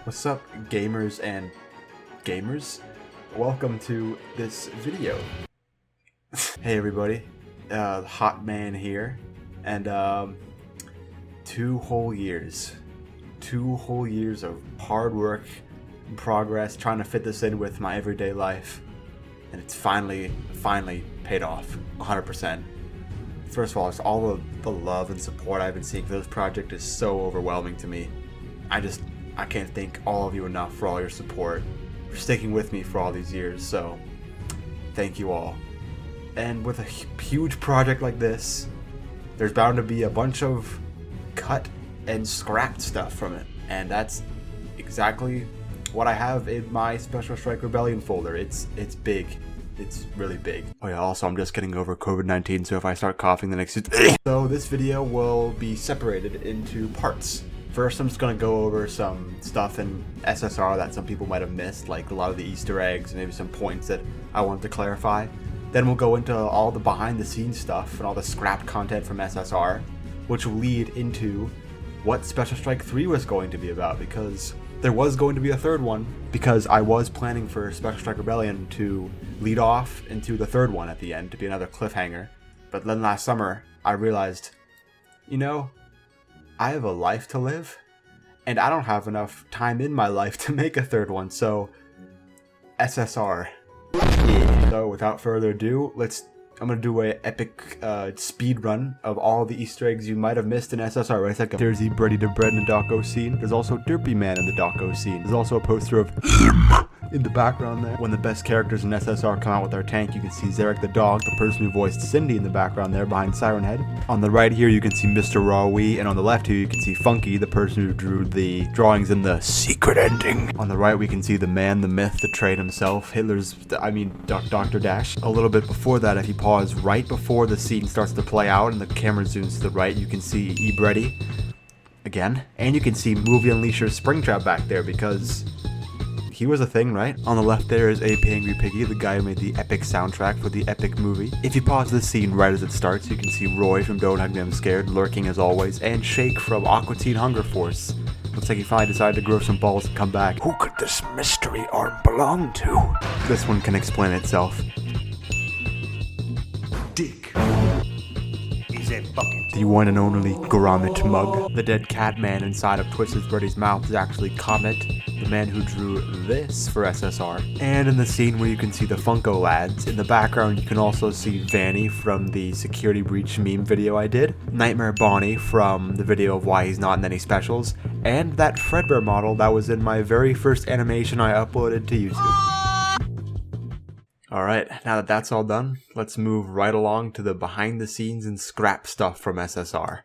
What's up, gamers and gamers? Welcome to this video. Hey everybody, Hot Man here, and 2 whole years of hard work and progress trying to fit this in with my everyday life, and it's finally paid off 100%. First of all, it's all of the love and support I've been seeing for this project is so overwhelming to me. I can't thank all of you enough for all your support, for sticking with me for all these years, so thank you all. And with a huge project like this, there's bound to be a bunch of cut and scrapped stuff from it, and that's exactly what I have in my Special Strike Rebellion folder. It's big. It's really big. Oh yeah, also I'm just getting over COVID-19, so if I start coughing the next So this video will be separated into parts. First, I'm just going to go over some stuff in SSR that some people might have missed, like a lot of the Easter eggs and maybe some points that I wanted to clarify. Then we'll go into all the behind-the-scenes stuff and all the scrapped content from SSR, which will lead into what Special Strike 3 was going to be about, because there was going to be a third one, because I was planning for Special Strike Rebellion to lead off into the third one at the end, to be another cliffhanger. But then last summer, I realized, you know, I have a life to live, and I don't have enough time in my life to make a third one, so SSR. Yeah. So without further ado, I'm gonna do a epic speed run of all the Easter eggs you might have missed in SSR. Right, like there's the Bready to Bread in the Doco scene. There's also Derpy Man in the Doco scene. There's also a poster of him in the background there. When the best characters in SSR come out with our tank, you can see Zarek the dog, the person who voiced Cindy, in the background there behind Siren Head. On the right here, you can see Mr. Rawi, and on the left here, you can see Funky, the person who drew the drawings in the secret ending. On the right, we can see the man, the myth, the trade himself, Dr. Dash. A little bit before that, if you pause right before the scene starts to play out and the camera zooms to the right, you can see Bready again, and you can see Movie Unleasher's Springtrap back there, because he was a thing, right? On the left there is Ape Angry Piggy, the guy who made the epic soundtrack for the epic movie. If you pause this scene right as it starts, you can see Roy from Don't Hug Me I'm Scared lurking as always, and Shake from Aqua Teen Hunger Force. Looks like he finally decided to grow some balls and come back. Who could this mystery arm belong to? This one can explain itself. Dick is a bucket. The one and only Gromit Mug. The dead cat man inside of Twisted Birdie's mouth is actually Comet, the man who drew this for SSR. And in the scene where you can see the Funko lads, in the background you can also see Vanny from the Security Breach meme video I did, Nightmare Bonnie from the video of why he's not in any specials, and that Fredbear model that was in my very first animation I uploaded to YouTube. Alright, now that that's all done, let's move right along to the behind the scenes and scrap stuff from SSR.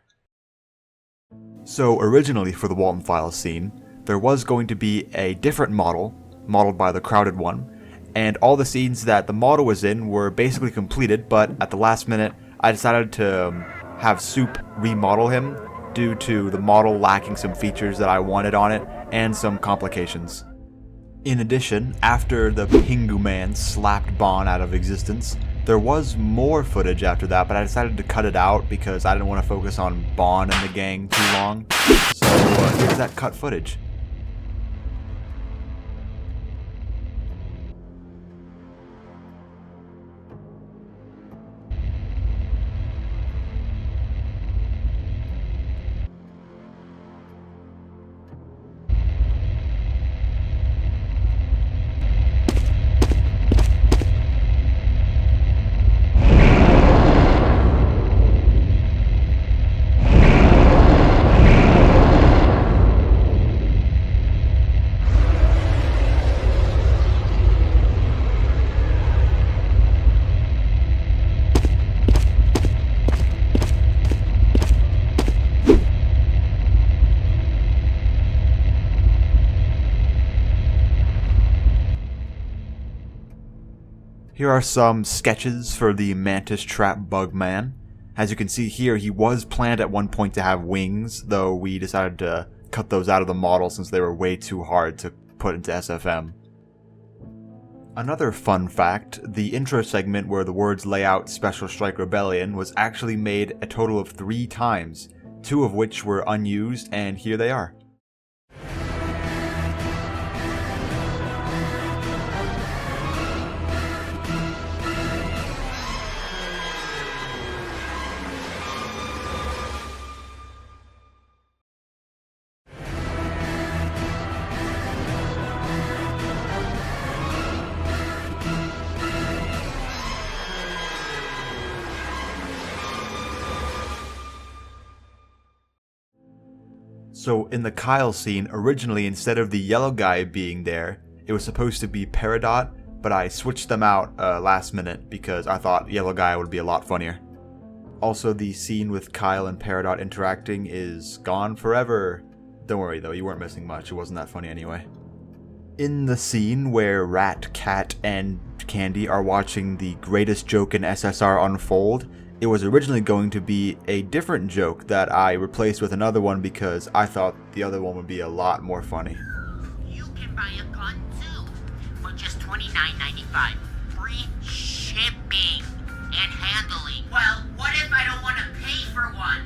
So originally for the Walton Files scene, there was going to be a different model, modeled by the Crowded One, and all the scenes that the model was in were basically completed, but at the last minute I decided to have Soup remodel him due to the model lacking some features that I wanted on it and some complications. In addition, after the Pingu Man slapped Bon out of existence, there was more footage after that, but I decided to cut it out because I didn't want to focus on Bon and the gang too long. So here's that cut footage. Here are some sketches for the Mantis Trap Bug Man. As you can see here, he was planned at one point to have wings, though we decided to cut those out of the model since they were way too hard to put into SFM. Another fun fact, the intro segment where the words lay out Special Strike Rebellion was actually made a total of 3 times, 2 of which were unused, and here they are. So in the Kyle scene, originally instead of the yellow guy being there, it was supposed to be Peridot, but I switched them out last minute because I thought yellow guy would be a lot funnier. Also, the scene with Kyle and Peridot interacting is gone forever. Don't worry though, you weren't missing much, it wasn't that funny anyway. In the scene where Rat, Cat, and Candy are watching the greatest joke in SSR unfold, it was originally going to be a different joke that I replaced with another one because I thought the other one would be a lot more funny. You can buy a gun too for just $29.95. Free shipping and handling. Well, what if I don't want to pay for one?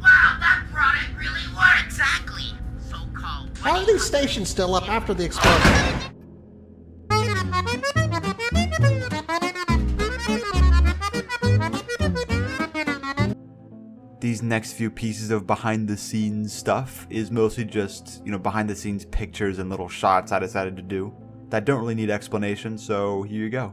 Wow, that product really works! Exactly. So-called. How are these stations still up after the explosion? These next few pieces of behind the scenes stuff is mostly just, behind the scenes pictures and little shots I decided to do that don't really need explanation, so here you go.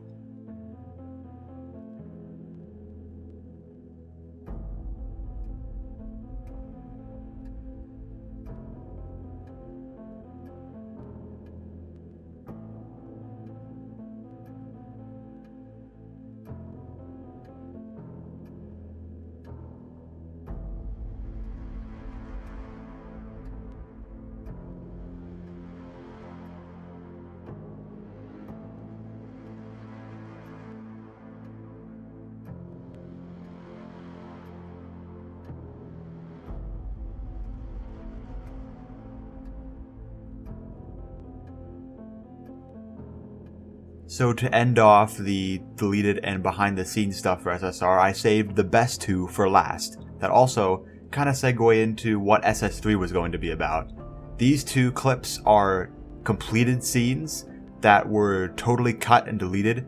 So to end off the deleted and behind the scenes stuff for SSR, I saved the best two for last, that also kind of segue into what SS3 was going to be about. These two clips are completed scenes that were totally cut and deleted.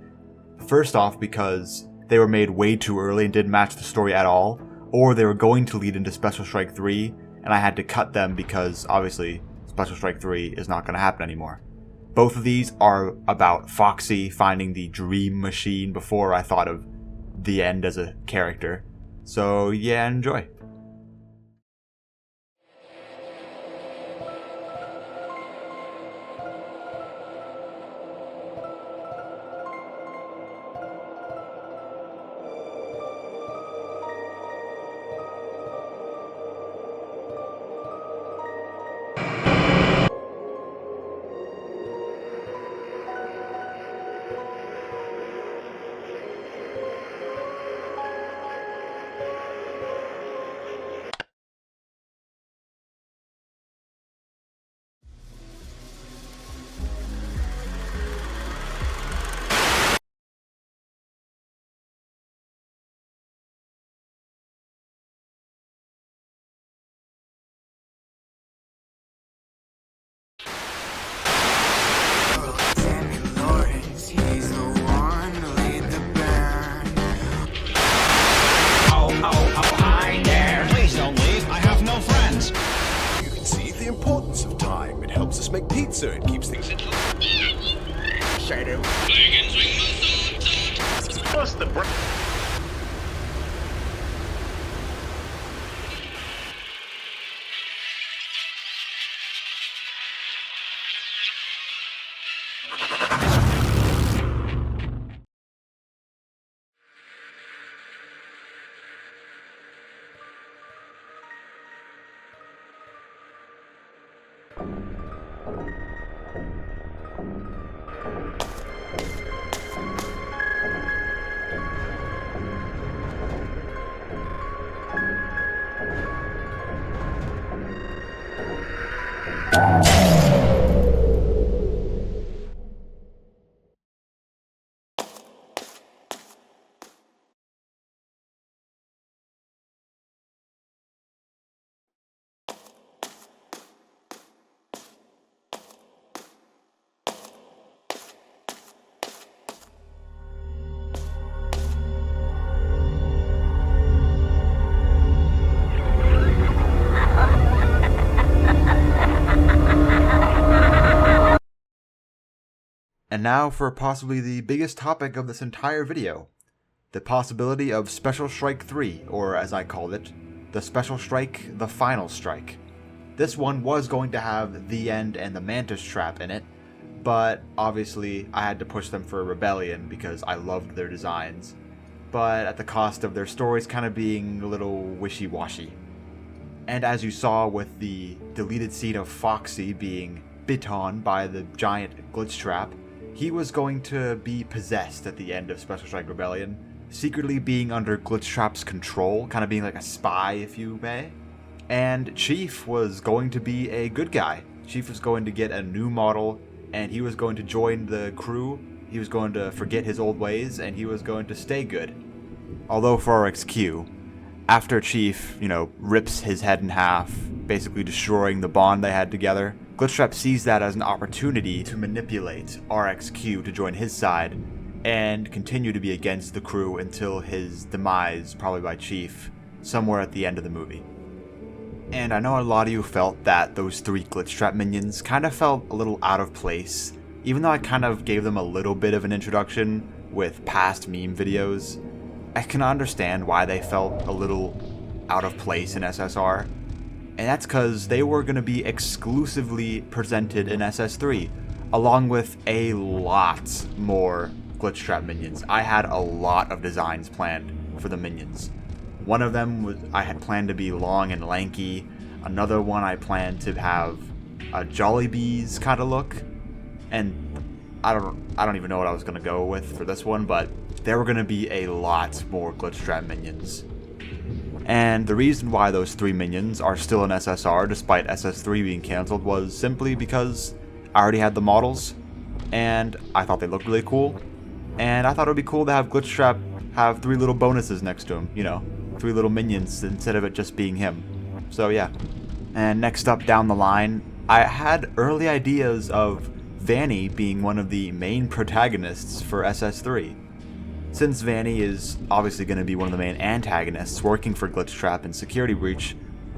First off, because they were made way too early and didn't match the story at all, or they were going to lead into Special Strike 3, and I had to cut them because obviously Special Strike 3 is not going to happen anymore. Both of these are about Foxy finding the dream machine before I thought of the end as a character. So yeah, enjoy. Make pizza, it keeps things in shadow. Plus the And now for possibly the biggest topic of this entire video, the possibility of Special Strike 3, or as I called it, the Special Strike, the Final Strike. This one was going to have The End and the Mantis Trap in it, but obviously I had to push them for Rebellion because I loved their designs, but at the cost of their stories kind of being a little wishy-washy. And as you saw with the deleted scene of Foxy being bit on by the giant glitch trap, he was going to be possessed at the end of Special Strike Rebellion, secretly being under Glitch Trap's control, kind of being like a spy, if you may. And Chief was going to be a good guy. Chief was going to get a new model, and he was going to join the crew. He was going to forget his old ways, and he was going to stay good. Although for RXQ, after Chief, rips his head in half, basically destroying the bond they had together, Glitchtrap sees that as an opportunity to manipulate RXQ to join his side and continue to be against the crew until his demise, probably by Chief, somewhere at the end of the movie. And I know a lot of you felt that those 3 Glitchtrap minions kind of felt a little out of place, even though I kind of gave them a little bit of an introduction with past meme videos. I can understand why they felt a little out of place in SSR, and that's because they were going to be exclusively presented in SS3, along with a lot more Glitchtrap minions. I had a lot of designs planned for the minions. One of them was I had planned to be long and lanky, another one I planned to have a Jollibees kind of look, and I don't even know what I was going to go with for this one, but there were going to be a lot more Glitchtrap minions. And the reason why those 3 minions are still in SSR despite SS3 being cancelled was simply because I already had the models, and I thought they looked really cool, and I thought it would be cool to have Glitchtrap have 3 little bonuses next to him, 3 little minions instead of it just being him. So yeah. And next up down the line, I had early ideas of Vanny being one of the main protagonists for SS3. Since Vanny is obviously going to be one of the main antagonists working for Glitchtrap and Security Breach,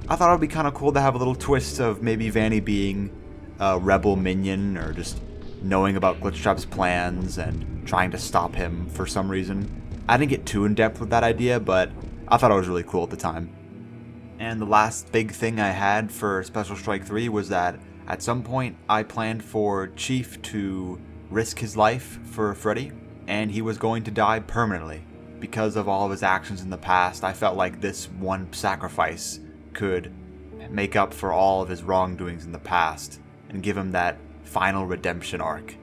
I thought it would be kind of cool to have a little twist of maybe Vanny being a rebel minion, or just knowing about Glitchtrap's plans and trying to stop him for some reason. I didn't get too in depth with that idea, but I thought it was really cool at the time. And the last big thing I had for Special Strike 3 was that at some point I planned for Chief to risk his life for Freddy, and he was going to die permanently. Because of all of his actions in the past, I felt like this one sacrifice could make up for all of his wrongdoings in the past and give him that final redemption arc.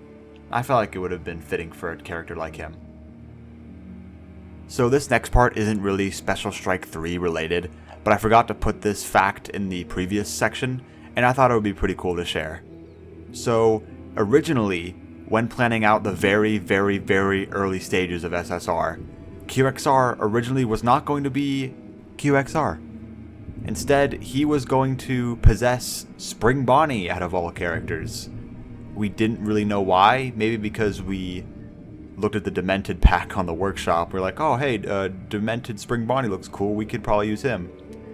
I felt like it would have been fitting for a character like him. So this next part isn't really Special Strike 3 related, but I forgot to put this fact in the previous section, and I thought it would be pretty cool to share. So originally, when planning out the very, very, very early stages of SSR, QXR originally was not going to be QXR. Instead, he was going to possess Spring Bonnie out of all characters. We didn't really know why, maybe because we looked at the Demented pack on the workshop. We're like, oh hey, Demented Spring Bonnie looks cool, we could probably use him.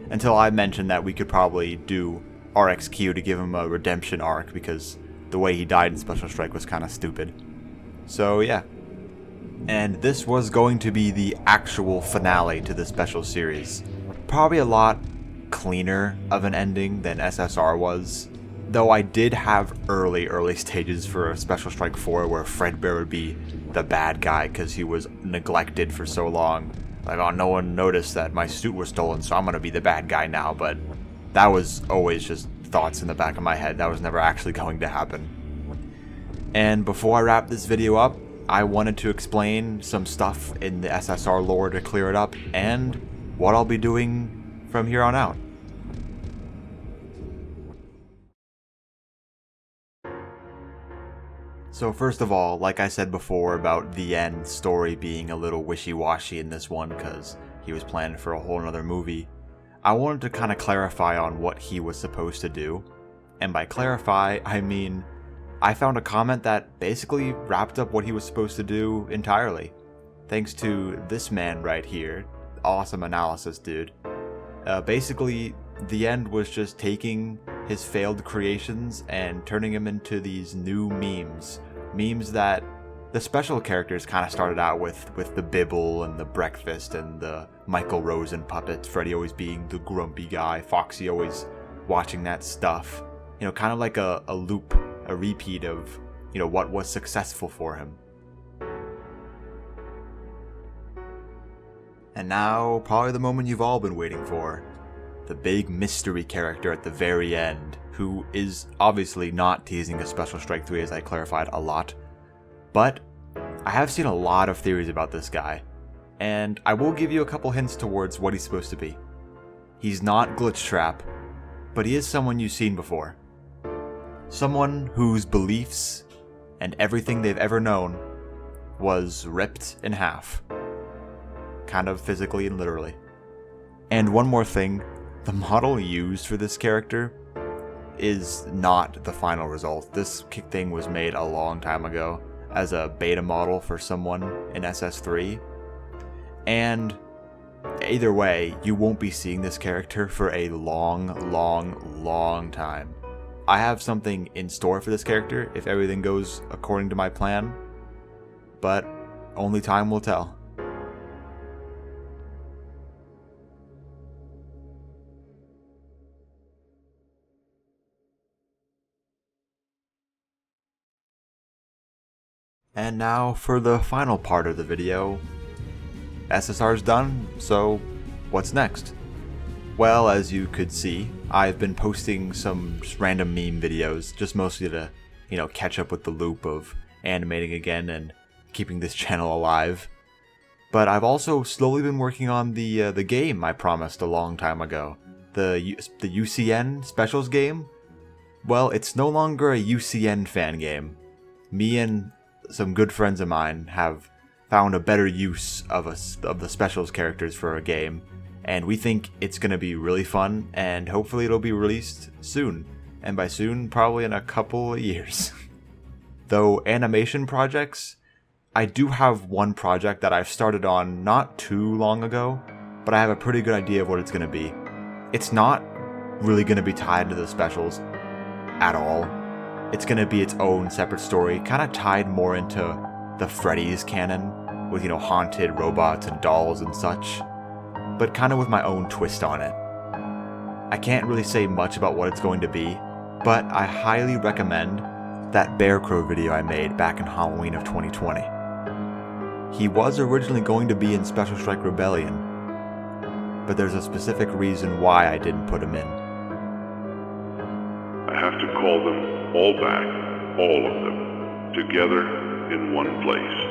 Until I mentioned that we could probably do RXQ to give him a redemption arc, because the way he died in Special Strike was kind of stupid. So yeah. And this was going to be the actual finale to the special series. Probably a lot cleaner of an ending than SSR was. Though I did have early stages for Special Strike 4 where Fredbear would be the bad guy because he was neglected for so long. Like, oh, no one noticed that my suit was stolen, so I'm going to be the bad guy now. But that was always just thoughts in the back of my head. That was never actually going to happen. And before I wrap this video up, I wanted to explain some stuff in the SSR lore to clear it up, and what I'll be doing from here on out. So first of all, like I said before about the end story being a little wishy-washy in this one because he was planned for a whole nother movie, I wanted to kind of clarify on what he was supposed to do. And by clarify, I mean, I found a comment that basically wrapped up what he was supposed to do entirely. Thanks to this man right here. Awesome analysis, dude. Basically, the end was just taking his failed creations and turning them into these new memes. Memes that the special characters kind of started out with the Bibble and the Breakfast and the Michael Rosen puppets, Freddy always being the grumpy guy, Foxy always watching that stuff. You know, kind of like a loop, a repeat of, you know, what was successful for him. And now, probably the moment you've all been waiting for. The big mystery character at the very end, who is obviously not teasing a Special Strike 3, as I clarified a lot. But I have seen a lot of theories about this guy, and I will give you a couple hints towards what he's supposed to be. He's not Glitch Trap, but he is someone you've seen before. Someone whose beliefs and everything they've ever known was ripped in half. Kind of physically and literally. And one more thing, the model used for this character is not the final result. This thing was made a long time ago as a beta model for someone in SS3. And either way, you won't be seeing this character for a long time. I have something in store for this character if everything goes according to my plan, but only time will tell. And now for the final part of the video. SSR's done, so what's next? Well, as you could see, I've been posting some just random meme videos, just mostly to, you know, catch up with the loop of animating again and keeping this channel alive. But I've also slowly been working on the game I promised a long time ago. The UCN Specials game? Well, it's no longer a UCN fan game. Me and some good friends of mine have found a better use of the Specials characters for a game, and we think it's going to be really fun, and hopefully it'll be released soon. And by soon, probably in a couple of years. Though animation projects, I do have one project that I've started on not too long ago, but I have a pretty good idea of what it's going to be. It's not really going to be tied to the Specials at all. It's going to be its own separate story, kind of tied more into the Freddy's canon, with, you know, haunted robots and dolls and such, but kind of with my own twist on it. I can't really say much about what it's going to be, but I highly recommend that Bear Crow video I made back in Halloween of 2020. He was originally going to be in Special Strike Rebellion, but there's a specific reason why I didn't put him in. I have to call them all back, all of them, together in one place.